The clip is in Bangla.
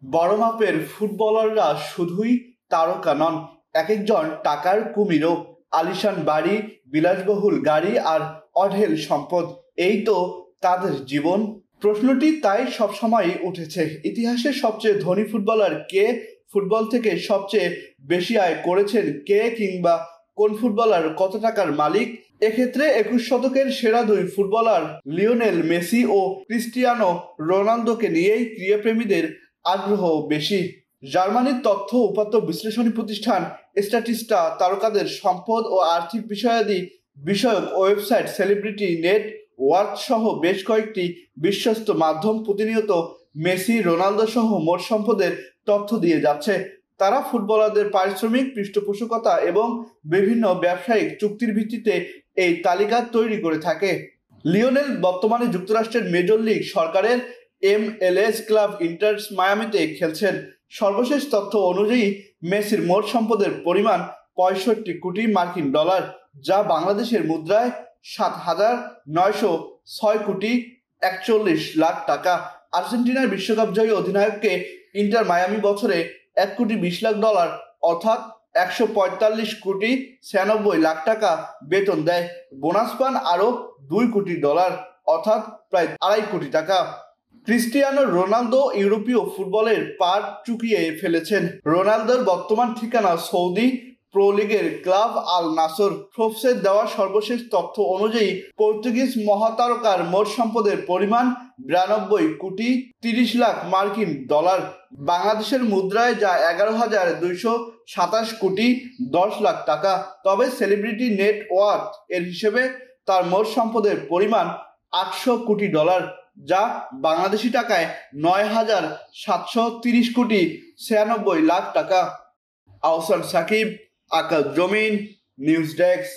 বড় মাপের ফুটবলাররা শুধুই তারকা নন, একেকজন টাকার কুমিরও। আলিশান বাড়ি, বিলাসবহুল গাড়ি আর অঢেল সম্পদ, এই তো তাদের জীবন। প্রশ্নটি তাই সবসময়ই উঠেছে, ইতিহাসের সবচেয়ে ধনী ফুটবলার কে, ফুটবল থেকে সবচেয়ে বেশি আয় করেছেন কে, কিংবা কোন ফুটবলার কত টাকার মালিক। এক্ষেত্রে 21 শতকের সেরা দুই ফুটবলার লিওনেল মেসি ও ক্রিস্টিয়ানো রোনালদোকে নিয়েই ক্রীড়াপ্রেমীদের আগ্রহ বেশি। জার্মানির তথ্য উপাত্ত বিশ্লেষণী প্রতিষ্ঠান স্ট্যাটিস্টা তারকাদের সম্পদ ও আর্থিক বিষয়াদি বিষয়ক ওয়েবসাইট সেলিব্রিটি নেট ওয়ার্থ সহ বেশ কয়েকটি বিশ্বস্ত মাধ্যম প্রতিনিয়ত মেসি, রোনালদো সহ মোট সম্পদের তথ্য দিয়ে যাচ্ছে। তারা ফুটবলারদের পারিশ্রমিক, পৃষ্ঠপোষকতা এবং বিভিন্ন ব্যবসায়িক চুক্তির ভিত্তিতে এই তালিকা তৈরি করে থাকে। লিওনেল বর্তমানে যুক্তরাষ্ট্রের মেজর লিগ সরকারের MLS ক্লাব ইন্টার মায়ামিতে খেলছেন। সর্বশেষ তথ্য অনুযায়ী মেসির মোট সম্পদের পরিমাণ 65 কোটি মার্কিন ডলার, যা বাংলাদেশের মুদ্রায় 7,906 কোটি 41 লাখ টাকা। আর্জেন্টিনার বিশ্বকাপ জয়ী অধিনায়ককে ইন্টার মায়ামি বছরে 1,20,00,000 অর্থাৎ 145 কোটি 96 লাখ টাকা বেতন দেয়। বোনাস পান আরও 2 কোটি ডলার অর্থাৎ প্রায় 2.5 কোটি টাকা। ক্রিস্টিয়ানো রোনালদো ইউরোপীয় ফুটবলের পাট চুকিয়ে ফেলেছেন। রোনালদোর বর্তমান ঠিকানা সৌদি প্রো লিগের ক্লাব আল নাসর। ফোর্বসের দেওয়া সর্বশেষ তথ্য অনুযায়ী পর্তুগিজ মহাতারকার মোট সম্পদের পরিমাণ 92 কোটি 30 লাখ মার্কিন ডলার, বাংলাদেশের মুদ্রায় যা 11,227 কোটি 10 লাখ টাকা। তবে সেলিব্রিটি নেট ওয়ার্থ এর হিসেবে তার মোট সম্পদের পরিমাণ 800 কোটি ডলার, যা বাংলাদেশি টাকায় 9,730 কোটি 96 লাখ টাকা। আহসান সাকিব, আকাশ জমিন, নিউজ ডেস্ক।